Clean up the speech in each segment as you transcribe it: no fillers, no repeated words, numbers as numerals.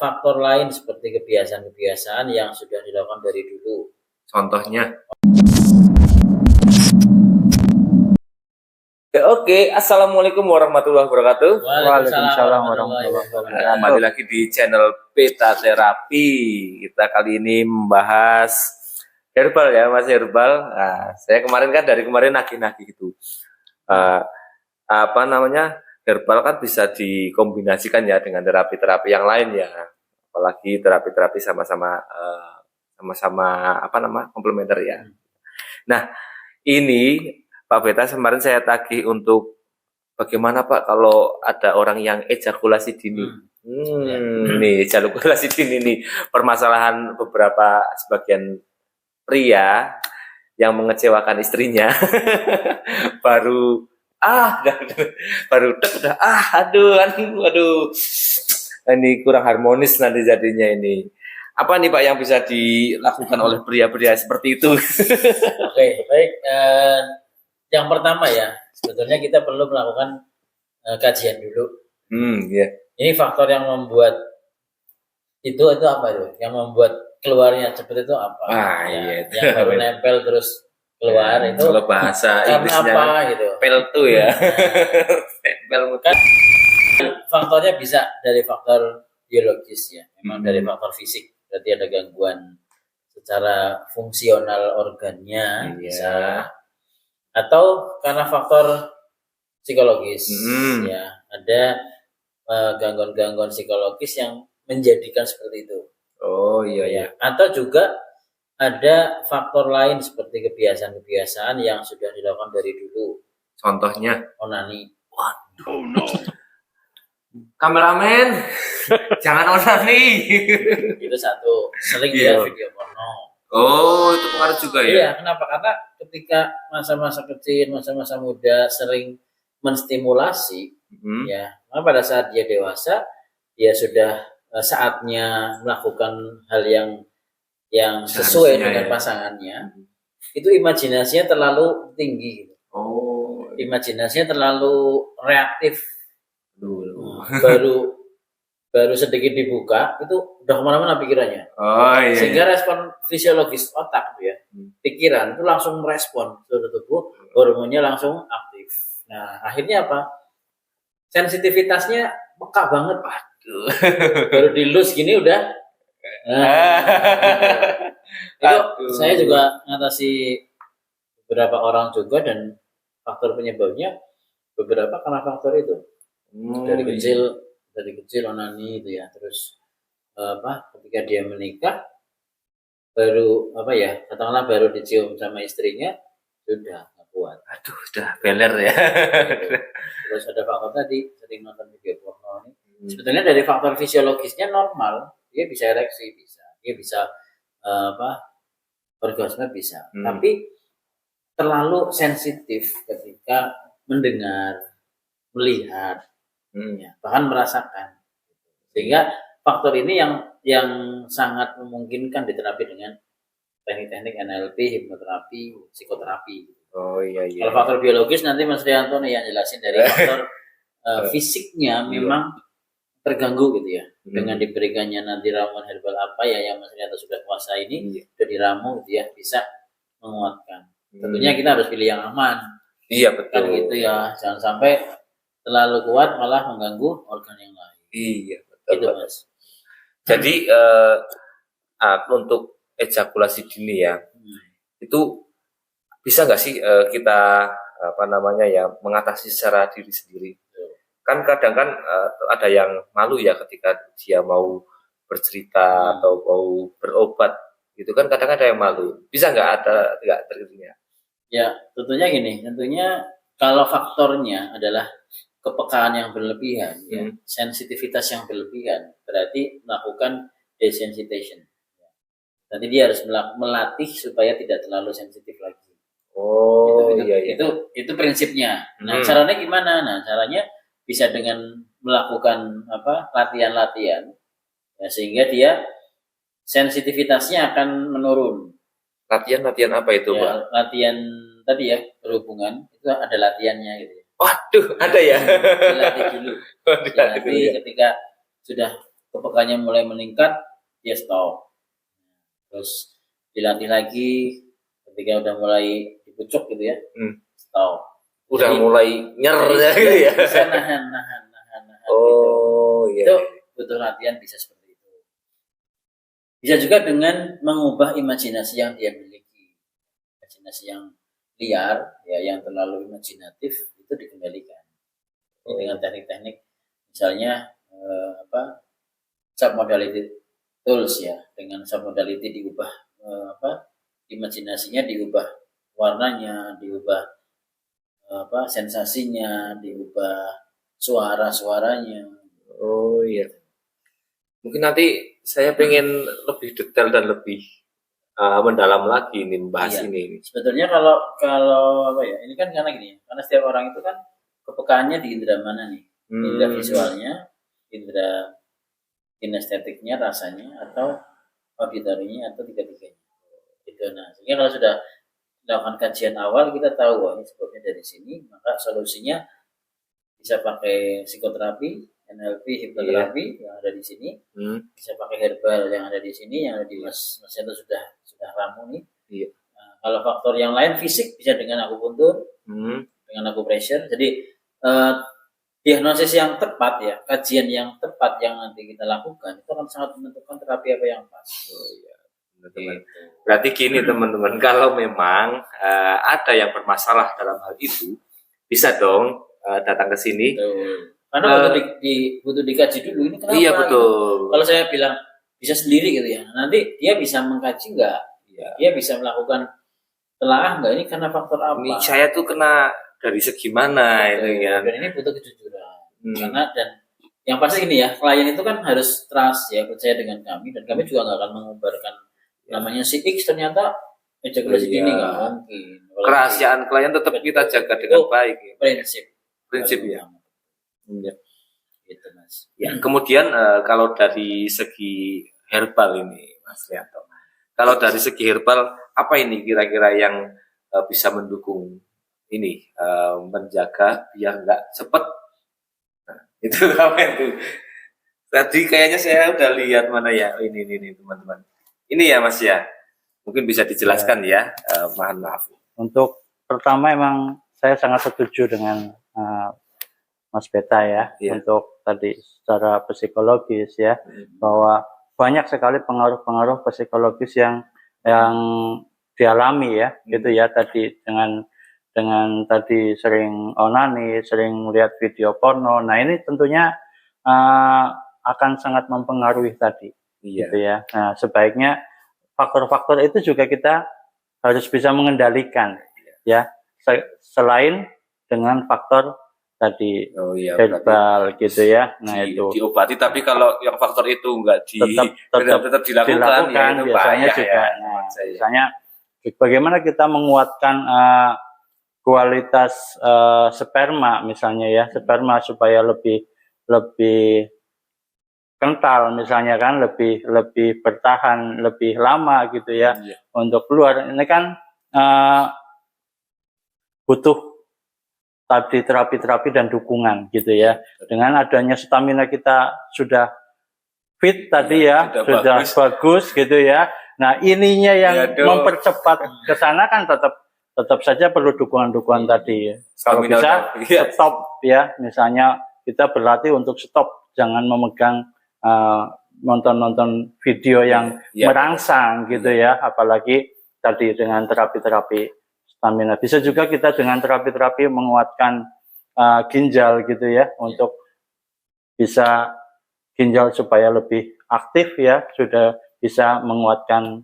faktor lain seperti kebiasaan-kebiasaan yang sudah dilakukan dari dulu. Contohnya. Oke, assalamualaikum warahmatullahi wabarakatuh. Waalaikumsalam warahmatullahi wabarakatuh. Kembali lagi di channel Beta Terapi. Kita kali ini membahas herbal ya, Mas Herbal. Nah, saya dari kemarin nagih-nagih itu. Herbal kan bisa dikombinasikan ya dengan terapi-terapi yang lain ya. Apalagi terapi-terapi sama-sama komplementer ya. Nah, ini Pak Beta kemarin saya tagih untuk bagaimana Pak kalau ada orang yang ejakulasi dini. Nih ejakulasi dini nih permasalahan sebagian pria yang mengecewakan istrinya baru aduh ini kurang harmonis nanti jadinya ini. Apa nih Pak yang bisa dilakukan oleh pria-pria seperti itu? Oke, baik. Yang pertama ya, sebetulnya kita perlu melakukan kajian dulu. Yeah. Ini faktor yang membuat itu apa itu? Yang membuat keluarnya cepat itu apa? Iya. Yang baru nempel terus keluar itu. Kalau bahasa Inggrisnya apa gitu? Peltu ya. Nempel kan faktornya bisa dari faktor biologis ya, memang dari faktor fisik. Berarti ada gangguan secara fungsional organnya bisa. Atau karena faktor psikologis ya, ada gangguan-gangguan psikologis yang menjadikan seperti itu. Oh iya. Atau juga ada faktor lain seperti kebiasaan-kebiasaan yang sudah dilakukan dari dulu. Contohnya onani. Waduh. Oh no. Kameramen, jangan onani. Itu satu. Sering lihat video porno. Oh, itu pengaruh juga ya? Iya, kenapa? Karena ketika masa-masa kecil, masa-masa muda sering menstimulasi, ya, pada saat dia dewasa, dia sudah saatnya melakukan hal yang sesuai dengan pasangannya. Itu imajinasinya terlalu tinggi. Oh. Imajinasinya terlalu reaktif. Baru sedikit dibuka itu udah kemana-mana pikirannya. Sehingga respon fisiologis otak ya, pikiran itu langsung merespon seluruh tubuh, hormonnya langsung aktif. Nah akhirnya apa? Sensitivitasnya peka banget. Baru dilus gini udah. Itu saya juga ngatasi beberapa orang juga, dan faktor penyebabnya beberapa karena faktor itu. Dari kecil onani itu ya, terus ketika dia menikah baru katakanlah baru dicium sama istrinya sudah nggak kuat. Aduh, udah beler ya. Terus ada faktor tadi sering nonton video porno ini. Sebetulnya dari faktor fisiologisnya normal, dia bisa ereksi, dia bisa orgasme bisa, tapi terlalu sensitif ketika mendengar, melihat, bahkan merasakan, sehingga faktor ini yang sangat memungkinkan diterapi dengan teknik-teknik NLP, hipnoterapi, psikoterapi. Oh iya. Kalau faktor biologis nanti Mas Rianto nih yang jelasin dari faktor fisiknya memang terganggu gitu ya, dengan diberikannya nanti ramuan herbal apa ya yang Mas Rianto sudah kuasai ini, sudah diramu gitu ya, bisa menguatkan. Tentunya kita harus pilih yang aman. Iya betul. Kan gitu ya, jangan sampai terlalu kuat malah mengganggu organ yang lain. Iya betul. Gitu Mas. Jadi untuk ejakulasi dini ya, itu bisa nggak sih kita mengatasi secara diri sendiri? Kan kadang kan ada yang malu ya ketika dia mau bercerita atau mau berobat gitu kan, kadang ada yang malu. Bisa nggak terjadinya? Ya tentunya gini, kalau faktornya adalah kepekaan yang berlebihan, ya, sensitivitas yang berlebihan, berarti melakukan desensitization. Nanti dia harus melatih supaya tidak terlalu sensitif lagi. Oh iya. Itu prinsipnya. Nah caranya gimana? Nah caranya bisa dengan melakukan latihan-latihan, ya, sehingga dia sensitivitasnya akan menurun. Latihan apa itu ya, Pak? Latihan tadi ya, berhubungan itu ada latihannya gitu ya. Waduh, ada ya. Dilatih dulu. Ketika sudah kepekaannya mulai meningkat, ya stop. Terus dilatih lagi, ketika udah mulai dipucuk gitu ya, stop. Udah jadi, mulai nyer ya gitu ya. Bisa nahan oh, gitu. Itu butuh latihan bisa seperti itu. Bisa juga dengan mengubah imajinasi yang dia miliki. Imajinasi yang liar, ya yang terlalu imajinatif itu dikendalikan. Dengan teknik-teknik misalnya submodality tools ya, dengan submodality diubah imajinasinya diubah, warnanya diubah, sensasinya diubah, suaranya. Oh iya. Mungkin nanti saya pengen lebih detail dan lebih mendalam lagi ini membahas ini. Sebetulnya kalau ini kan karena gini, karena setiap orang itu kan kepekaannya di indera mana nih? Indera visualnya, indera kinestetiknya, rasanya, atau auditorinya, atau tiga-tiganya. Gitu. Nah, sehingga kalau sudah melakukan kajian awal, kita tahu wah ini sebabnya dari sini, maka solusinya bisa pakai psikoterapi, NLP, hipnoterapi yang ada di sini, bisa pakai herbal yang ada di sini, yang ada di Mas itu sudah ramu nih. Nah, kalau faktor yang lain fisik bisa dengan akupuntur, dengan acupressure. Jadi diagnosis yang tepat ya, kajian yang tepat yang nanti kita lakukan itu akan sangat menentukan terapi apa yang pas. Oh iya, teman-teman. Berarti gini teman-teman, kalau memang ada yang bermasalah dalam hal itu, bisa dong datang ke sini. Karena butuh dikaji dulu ini kenapa. Iya betul. Gitu. Kalau saya bilang bisa sendiri gitu ya, nanti dia bisa mengkaji nggak? Ya. Dia bisa melakukan telaah nggak ini karena faktor apa? Ini saya tuh kena dari segi mana itu ya. Dan ini butuh kejujuran. Karena dan yang pasti ini ya, klien itu kan harus trust ya, percaya dengan kami, dan kami juga nggak akan mengubarkan namanya si X ternyata ejakulasi ini nggak mungkin. Kerahasiaan klien tetap kita jaga dengan baik. Ya. Prinsip ya. Ya. Gitu, Mas. Ya, kemudian kalau dari segi herbal ini, Mas Lianto, kalau dari segi herbal apa ini kira-kira yang bisa mendukung ini menjaga biar nggak cepet? Nah, itu apa itu? Tadi kayaknya saya udah lihat mana ya ini teman-teman. Ini ya Mas ya, mungkin bisa dijelaskan ya. Mohon maaf. Untuk pertama emang saya sangat setuju dengan Mas Beta ya, untuk tadi secara psikologis ya, bahwa banyak sekali pengaruh-pengaruh psikologis yang dialami ya, gitu ya, tadi dengan tadi sering onani, sering lihat video porno. Nah ini tentunya akan sangat mempengaruhi tadi, gitu ya. Nah sebaiknya faktor-faktor itu juga kita harus bisa mengendalikan ya, selain dengan faktor tadi herbal gitu ya. Nah itu diobati, tapi kalau yang faktor itu enggak tetap dilakukan ya, itu biasanya juga ya. Nah, misalnya bagaimana kita menguatkan kualitas sperma misalnya ya, sperma supaya lebih kental misalnya kan, lebih bertahan lebih lama gitu ya, untuk keluar. Ini kan butuh tadi terapi dan dukungan gitu ya. Dengan adanya stamina kita sudah fit tadi ya, sudah bagus gitu ya. Nah ininya yang mempercepat ke sana kan tetap saja perlu dukungan tadi ya. Kalau bisa stop ya, misalnya kita berlatih untuk stop, jangan memegang nonton video yang merangsang gitu ya, apalagi tadi dengan terapi stamina. Bisa juga kita dengan terapi menguatkan ginjal gitu ya, untuk bisa ginjal supaya lebih aktif ya, sudah bisa menguatkan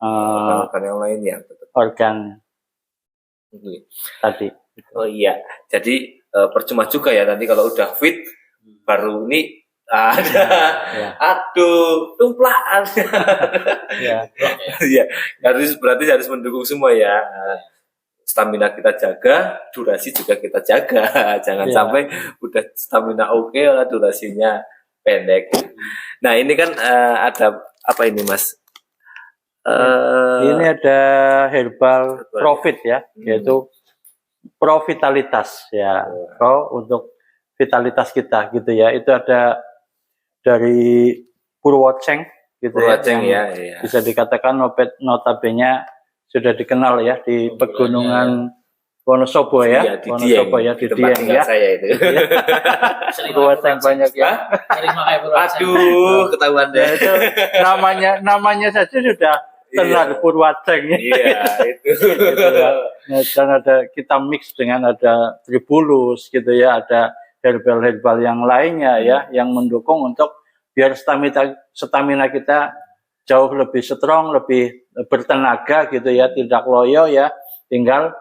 organ yang lain ya, organ tadi. Oh iya, jadi percuma juga ya nanti kalau udah fit baru ini aduh tumplaan. Berarti harus mendukung semua ya. Stamina kita jaga, durasi juga kita jaga. Jangan sampai udah stamina oke, durasinya pendek. Nah ini kan ada apa ini Mas? Ini ada herbal profit ya, yaitu Pro-Vitalitas ya. Pro untuk vitalitas kita gitu ya. Itu ada dari Purwoceng gitu Purwoceng ya. Bisa dikatakan notabene sudah dikenal ya di pegunungan Wonosobo ya, Wonosobo ya, di Dieng ya. Saya itu. Purwoceng banyak ya. Aduh, ketahuan deh. Itu namanya saja sudah tenar Purwoceng ya. Iya, itu. Gitu ya. Nah, dan ada kita mix dengan ada tribulus gitu ya, ada herbal yang lainnya ya, yang mendukung untuk biar stamina kita jauh lebih strong, lebih bertenaga gitu ya, tidak loyo ya, tinggal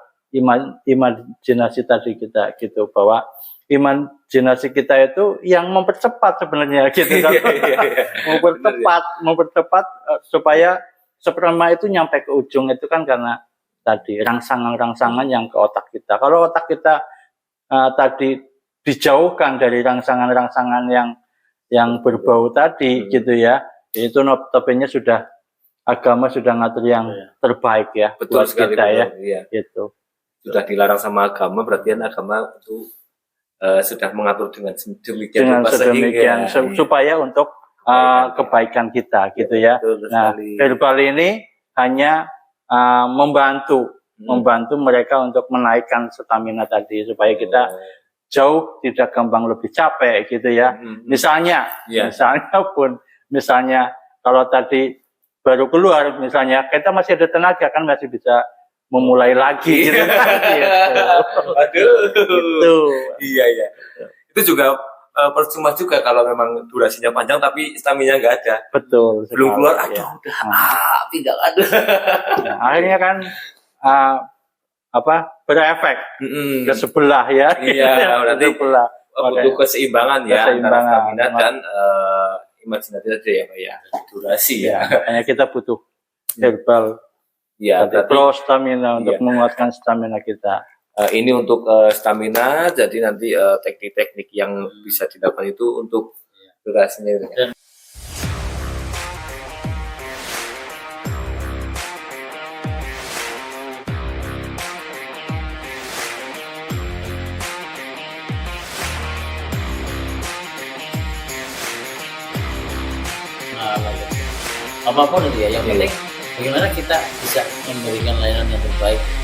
imajinasi tadi kita gitu, bahwa imajinasi kita itu yang mempercepat sebenarnya gitu kan. mempercepat supaya sperma itu nyampe ke ujung itu kan karena tadi rangsangan yang ke otak kita. Kalau otak kita tadi dijauhkan dari rangsangan yang berbau tadi gitu ya, itu notabene agama sudah ngatur yang terbaik ya. Betul sekali kita ya. Iya. Gitu. Sudah dilarang sama agama, berarti agama itu sudah mengatur dengan sedemikian supaya untuk kebaikan kita gitu ya. Nah, herbal ini hanya membantu mereka untuk menaikkan stamina tadi supaya kita jauh tidak gampang lebih capek gitu ya. Misalnya kalau tadi baru keluar misalnya, kita masih ada tenaga kan, masih bisa memulai lagi gitu kan. Aduh. Gitu. Iya. Itu juga percuma juga kalau memang durasinya panjang tapi stamina nggak ada. Betul. Belum keluar, udah tidak ada. Nah, akhirnya kan berefek ke sebelah ya. Iya, berarti butuh keseimbangan ya antara stamina dan imajinasi tadi ya Pak ya, durasi ya. Makanya kita butuh herbal. Ya, pro stamina untuk menguatkan stamina kita. Ini untuk stamina, jadi nanti teknik-teknik yang bisa dilakukan itu untuk durasinya. Apapun itu ya, yang penting bagaimana kita bisa memberikan layanan yang terbaik